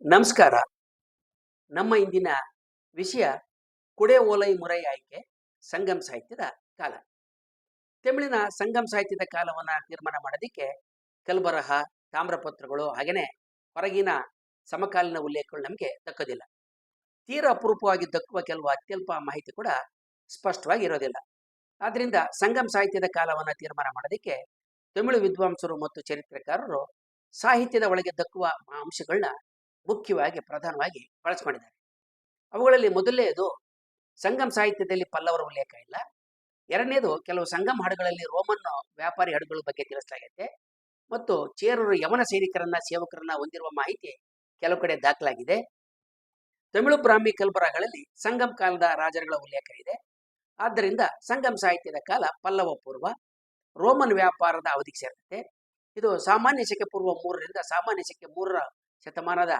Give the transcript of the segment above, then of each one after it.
ನಮಸ್ಕಾರ. ನಮ್ಮ ಇಂದಿನ ವಿಷಯ ಕುಡೆ ಓಲೈ ಮುರೈ ಆಯ್ಕೆ ಸಂಗಮ್ ಸಾಹಿತ್ಯದ ಕಾಲ. ತಮಿಳಿನ ಸಂಗಮ್ ಸಾಹಿತ್ಯದ ಕಾಲವನ್ನು ತೀರ್ಮಾನ ಮಾಡೋದಕ್ಕೆ ಕಲ್ಬರಹ, ತಾಮ್ರಪತ್ರಗಳು ಹಾಗೆಯೇ ಹೊರಗಿನ ಸಮಕಾಲೀನ ಉಲ್ಲೇಖಗಳು ನಮಗೆ ದಕ್ಕೋದಿಲ್ಲ. ತೀರಾ ಅಪರೂಪವಾಗಿ ದಕ್ಕುವ ಕೆಲವು ಅತ್ಯಲ್ಪ ಮಾಹಿತಿ ಕೂಡ ಸ್ಪಷ್ಟವಾಗಿ ಇರೋದಿಲ್ಲ. ಆದ್ದರಿಂದ ಸಂಗಮ್ ಸಾಹಿತ್ಯದ ಕಾಲವನ್ನು ತೀರ್ಮಾನ ಮಾಡೋದಕ್ಕೆ ತಮಿಳು ವಿದ್ವಾಂಸರು ಮತ್ತು ಚರಿತ್ರಕಾರರು ಸಾಹಿತ್ಯದ ಒಳಗೆ ದಕ್ಕುವ ಅಂಶಗಳನ್ನ ಮುಖ್ಯವಾಗಿ ಪ್ರಧಾನವಾಗಿ ಬಳಸ್ಕೊಂಡಿದ್ದಾರೆ. ಅವುಗಳಲ್ಲಿ ಮೊದಲನೇದು ಸಂಗಮ್ ಸಾಹಿತ್ಯದಲ್ಲಿ ಪಲ್ಲವರ ಉಲ್ಲೇಖ ಇಲ್ಲ. ಎರಡನೇದು ಕೆಲವು ಸಂಗಮ್ ಹಾಡುಗಳಲ್ಲಿ ರೋಮನ್ ವ್ಯಾಪಾರಿ ಹಡಗುಗಳ ಬಗ್ಗೆ ತಿಳಿಸಲಾಗಿದೆ ಮತ್ತು ಚೇರರು ಯವನ ಸೈನಿಕರನ್ನ ಸೇವಕರನ್ನ ಹೊಂದಿರುವ ಮಾಹಿತಿ ಕೆಲವು ಕಡೆ ದಾಖಲಾಗಿದೆ. ತಮಿಳು ಬ್ರಾಹ್ಮಿ ಕಲ್ಬರಗಳಲ್ಲಿ ಸಂಗಮ್ ಕಾಲದ ರಾಜರುಗಳ ಉಲ್ಲೇಖ ಇದೆ. ಆದ್ದರಿಂದ ಸಂಗಮ್ ಸಾಹಿತ್ಯದ ಕಾಲ ಪಲ್ಲವ ಪೂರ್ವ ರೋಮನ್ ವ್ಯಾಪಾರದ ಅವಧಿಗೆ ಸೇರ್ತದೆ. ಇದು ಸಾಮಾನ್ಯ ಶಕೆ ಪೂರ್ವ 3ರಿಂದ ಸಾಮಾನ್ಯ ಶಕೆ 3ರ ಶತಮಾನದ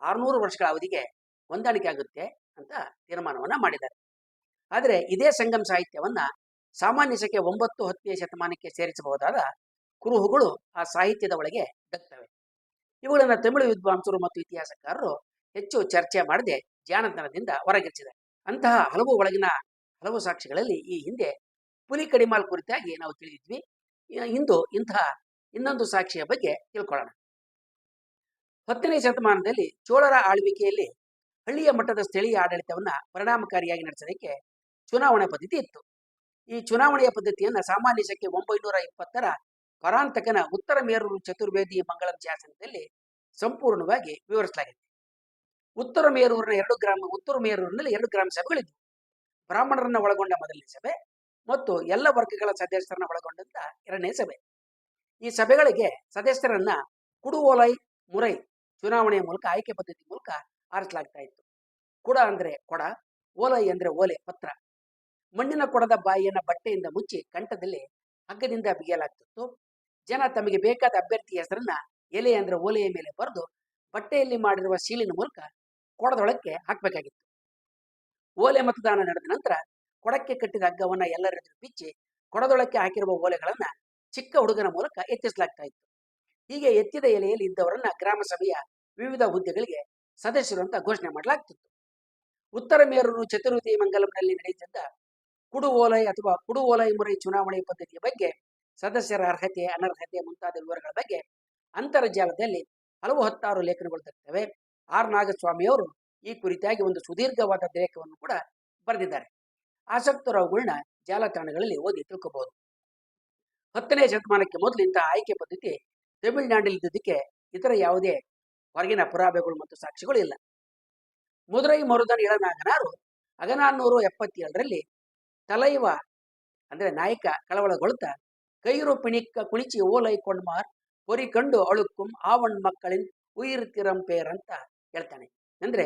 600 ವರ್ಷಗಳ ಅವಧಿಗೆ ಹೊಂದಾಣಿಕೆ ಆಗುತ್ತೆ ಅಂತ ತೀರ್ಮಾನವನ್ನ ಮಾಡಿದ್ದಾರೆ. ಆದರೆ ಇದೇ ಸಂಗಮ್ ಸಾಹಿತ್ಯವನ್ನ ಸಾಮಾನ್ಯ ಶಕೆ 9-10ನೇ ಶತಮಾನಕ್ಕೆ ಸೇರಿಸಬಹುದಾದ ಕುರುಹುಗಳು ಆ ಸಾಹಿತ್ಯದ ಒಳಗೆ ದಕ್ತವೆ. ಇವುಗಳನ್ನು ತಮಿಳು ವಿದ್ವಾಂಸರು ಮತ್ತು ಇತಿಹಾಸಕಾರರು ಹೆಚ್ಚು ಚರ್ಚೆ ಮಾಡದೆ ಜಾಣತನದಿಂದ ಹೊರಗಿರಿಸಿದ್ದಾರೆ. ಅಂತಹ ಹಲವು ಸಾಕ್ಷಿಗಳಲ್ಲಿ ಈ ಹಿಂದೆ ಪುಲಿ ಕಡಿಮಾಲ್ ಕುರಿತಾಗಿ ನಾವು ತಿಳಿದಿದ್ವಿ. ಇಂದು ಇಂತಹ ಇನ್ನೊಂದು ಸಾಕ್ಷಿಯ ಬಗ್ಗೆ ತಿಳ್ಕೊಳ್ಳೋಣ. 10ನೇ ಶತಮಾನದಲ್ಲಿ ಚೋಳರ ಆಳ್ವಿಕೆಯಲ್ಲಿ ಹಳ್ಳಿಯ ಮಟ್ಟದ ಸ್ಥಳೀಯ ಆಡಳಿತವನ್ನ ಪರಿಣಾಮಕಾರಿಯಾಗಿ ನಡೆಸೋದಕ್ಕೆ ಚುನಾವಣೆ ಪದ್ಧತಿ ಇತ್ತು. ಈ ಚುನಾವಣೆಯ ಪದ್ಧತಿಯನ್ನು ಸಾಮಾನ್ಯ ಶಕೆ 920ರ ಪರಾಂತಕನ ಉತ್ತರ ಮೇರೂರು ಚತುರ್ವೇದಿ ಮಂಗಳಂ ಶಾಸನದಲ್ಲಿ ಸಂಪೂರ್ಣವಾಗಿ ವಿವರಿಸಲಾಗಿದೆ. ಉತ್ತರ ಮೇರೂರಿನಲ್ಲಿ 2 ಗ್ರಾಮ ಸಭೆಗಳಿದ್ವು. ಬ್ರಾಹ್ಮಣರನ್ನ ಒಳಗೊಂಡ ಮೊದಲನೇ ಸಭೆ ಮತ್ತು ಎಲ್ಲ ವರ್ಗಗಳ ಸದಸ್ಯರನ್ನ ಒಳಗೊಂಡಂತ 2ನೇ ಸಭೆ. ಈ ಸಭೆಗಳಿಗೆ ಸದಸ್ಯರನ್ನ ಕುಡು ಓಲೈ ಮುರೈ ಚುನಾವಣೆಯ ಮೂಲಕ ಆಯ್ಕೆ ಪದ್ಧತಿ ಮೂಲಕ ಆರಿಸಲಾಗ್ತಾ ಇತ್ತು. ಕುಡ ಅಂದ್ರೆ ಕೊಡ, ಓಲೈ ಅಂದ್ರೆ ಓಲೆ ಪತ್ರ. ಮಣ್ಣಿನ ಕೊಡದ ಬಾಯಿಯನ್ನ ಬಟ್ಟೆಯಿಂದ ಮುಚ್ಚಿ ಕಂಠದಲ್ಲಿ ಹಗ್ಗದಿಂದ ಬಿಗಿಯಲಾಗ್ತಿತ್ತು. ಜನ ತಮಗೆ ಬೇಕಾದ ಅಭ್ಯರ್ಥಿ ಹೆಸರನ್ನ ಎಲೆ ಅಂದ್ರೆ ಓಲೆಯ ಮೇಲೆ ಬರೆದು ಬಟ್ಟೆಯಲ್ಲಿ ಮಾಡಿರುವ ಸೀಲಿನ ಮೂಲಕ ಕೊಡದೊಳಕ್ಕೆ ಹಾಕಬೇಕಾಗಿತ್ತು. ಓಲೆ ಮತದಾನ ನಡೆದ ನಂತರ ಕೊಡಕ್ಕೆ ಕಟ್ಟಿದ ಹಗ್ಗವನ್ನ ಎಲ್ಲರೆದುರು ಬಿಚ್ಚಿ ಕೊಡದೊಳಕ್ಕೆ ಹಾಕಿರುವ ಓಲೆಗಳನ್ನ ಚಿಕ್ಕ ಹುಡುಗನ ಮೂಲಕ ಎತ್ತಿಸಲಾಗ್ತಾ ಇತ್ತು. ಹೀಗೆ ಎತ್ತಿದ ಎಲೆಯಲ್ಲಿ ಇದ್ದವರನ್ನ ಗ್ರಾಮ ಸಭೆಯ ವಿವಿಧ ಹುದ್ದೆಗಳಿಗೆ ಸದಸ್ಯರು ಅಂತ ಘೋಷಣೆ ಮಾಡಲಾಗ್ತಿತ್ತು. ಉತ್ತರ ಮೇರೂರು ಚತುರ್ವೇದಿ ಮಂಗಲಂನಲ್ಲಿ ನಡೆಯುತ್ತಿದ್ದ ಕುಡು ಓಲೈ ಅಥವಾ ಕುಡು ಓಲೈ ಮುರೈ ಚುನಾವಣೆ ಪದ್ಧತಿಯ ಬಗ್ಗೆ ಸದಸ್ಯರ ಅರ್ಹತೆ ಅನರ್ಹತೆ ಮುಂತಾದ ವಿವರಗಳ ಬಗ್ಗೆ ಅಂತರ್ಜಾಲದಲ್ಲಿ ಹತ್ತಾರು ಲೇಖನಗಳು ದಕ್ತವೆ. ಆರ್ ನಾಗಸ್ವಾಮಿಯವರು ಈ ಕುರಿತಾಗಿ ಒಂದು ಸುದೀರ್ಘವಾದ ಲೇಖನವನ್ನು ಕೂಡ ಬರೆದಿದ್ದಾರೆ. ಆಸಕ್ತರು ಅವುಗಳನ್ನ ಜಾಲತಾಣಗಳಲ್ಲಿ ಓದಿ ತಿಳ್ಕೋಬಹುದು. 10ನೇ ಶತಮಾನಕ್ಕೆ ಮೊದಲು ಇಂತಹ ಆಯ್ಕೆ ಪದ್ಧತಿ ತಮಿಳುನಾಡಿನಲ್ಲಿ ಇದ್ದುದಕ್ಕೆ ಇತರ ಯಾವುದೇ ಹೊರಗಿನ ಪುರಾವೆಗಳು ಮತ್ತು ಸಾಕ್ಷಿಗಳು ಇಲ್ಲ. ಮುದುರೈ ಮರುದನ್ ಇಳನಾಗನಾರು 1477ರಲ್ಲಿ ತಲೈವ ಅಂದ್ರೆ ನಾಯಕ ಕಳವಳಗೊಳ್ತಾ ಕೈರು ಪಿಣಿಕ್ಕ ಕುಣಿಚಿ ಓಲೈ ಕೊಂಡ್ಮಾರ್ ಪೊರಿ ಕಂಡು ಅಳುಕ್ಕುಂ ಆವಣ್ ಮಕ್ಕಳಿನ್ ಉಯಿರ್ತಿರಂಪೇರ್ ಅಂತ ಹೇಳ್ತಾನೆ. ಅಂದ್ರೆ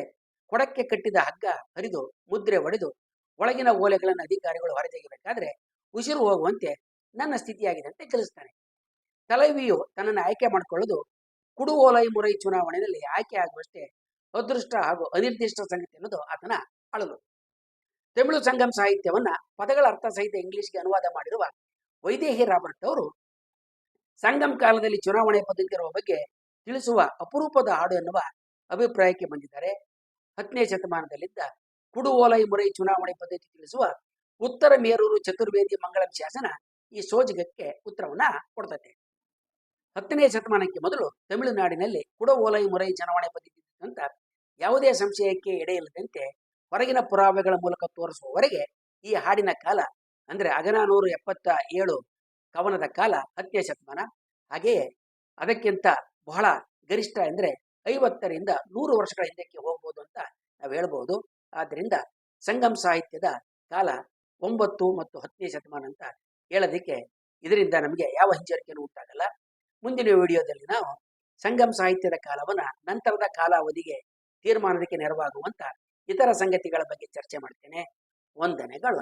ಕೊಡಕ್ಕೆ ಕಟ್ಟಿದ ಹಗ್ಗ ಹರಿದು ಮುದ್ರೆ ಒಡೆದು ಒಳಗಿನ ಓಲೆಗಳನ್ನು ಅಧಿಕಾರಿಗಳು ಹೊರತೆಗೆಯಬೇಕಾದ್ರೆ ಉಸಿರು ಹೋಗುವಂತೆ ನನ್ನ ಸ್ಥಿತಿಯಾಗಿದೆ ಅಂತ ತಿಳಿಸ್ತಾನೆ. ತಲೈವಿಯು ತನ್ನನ್ನು ಆಯ್ಕೆ ಮಾಡಿಕೊಳ್ಳೋದು ಕುಡು ಓಲೈ ಮುರೈ ಚುನಾವಣೆಯಲ್ಲಿ ಆಯ್ಕೆ ಆಗುವಷ್ಟೇ ಅದೃಷ್ಟ ಹಾಗೂ ಅನಿರ್ದಿಷ್ಟ ಸಂಗತಿ ಅನ್ನೋದು ಆತನ ಅಳಲು. ತಮಿಳು ಸಂಗಮ್ ಸಾಹಿತ್ಯವನ್ನ ಪದಗಳ ಅರ್ಥ ಸಹಿತ ಇಂಗ್ಲಿಷ್ಗೆ ಅನುವಾದ ಮಾಡಿರುವ ವೈದೇಹಿ ರಾಬರ್ಟ್ ಅವರು ಸಂಗಮ್ ಕಾಲದಲ್ಲಿ ಚುನಾವಣೆ ಪದ್ಧತಿ ಇರುವ ಬಗ್ಗೆ ತಿಳಿಸುವ ಅಪರೂಪದ ಹಾಡು ಎನ್ನುವ ಅಭಿಪ್ರಾಯಕ್ಕೆ ಬಂದಿದ್ದಾರೆ. 10ನೇ ಶತಮಾನದಲ್ಲಿದ್ದ ಕುಡು ಓಲೈ ಮುರೈ ಚುನಾವಣೆ ಪದ್ಧತಿ ತಿಳಿಸುವ ಉತ್ತರ ಮೇರೂರು ಚತುರ್ವೇದಿ ಮಂಗಳಂ ಶಾಸನ ಈ ಸೋಜಿಗಕ್ಕೆ ಉತ್ತರವನ್ನ ಕೊಡ್ತದೆ. 10ನೇ ಶತಮಾನಕ್ಕೆ ಮೊದಲು ತಮಿಳುನಾಡಿನಲ್ಲಿ ಕುಡ ಓಲೈ ಮುರೈ ಚುನಾವಣೆ ಪದ್ಧತಿ ಅಂತ ಯಾವುದೇ ಸಂಶಯಕ್ಕೆ ಎಡೆಯಿಲ್ಲದಂತೆ ಹೊರಗಿನ ಪುರಾವೆಗಳ ಮೂಲಕ ತೋರಿಸುವವರೆಗೆ ಈ ಹಾಡಿನ ಕಾಲ ಅಂದ್ರೆ 1477 ಕವನದ ಕಾಲ 10ನೇ ಶತಮಾನ. ಹಾಗೆಯೇ ಅದಕ್ಕಿಂತ ಬಹಳ ಗರಿಷ್ಠ ಅಂದ್ರೆ 50ರಿಂದ 100 ವರ್ಷಗಳ ಹಿಂದಕ್ಕೆ ಹೋಗ್ಬೋದು ಅಂತ ನಾವು ಹೇಳ್ಬೋದು. ಆದ್ರಿಂದ ಸಂಗಮ್ ಸಾಹಿತ್ಯದ ಕಾಲ 9 ಮತ್ತು 10ನೇ ಶತಮಾನ ಅಂತ ಹೇಳೋದಕ್ಕೆ ಇದರಿಂದ ನಮಗೆ ಯಾವ ಹಿಂಜರಿಕೆನೂ ಉಂಟಾಗಲ್ಲ. ಮುಂದಿನ ವಿಡಿಯೋದಲ್ಲಿ ನಾವು ಸಂಗಮ್ ಸಾಹಿತ್ಯದ ಕಾಲವನ್ನ ನಂತರದ ಕಾಲಾವಧಿಗೆ ತೀರ್ಮಾನಕ್ಕೆ ನೆರವಾಗುವಂತ ಇತರ ಸಂಗತಿಗಳ ಬಗ್ಗೆ ಚರ್ಚೆ ಮಾಡ್ತೇನೆ. ವಂದನೆಗಳು.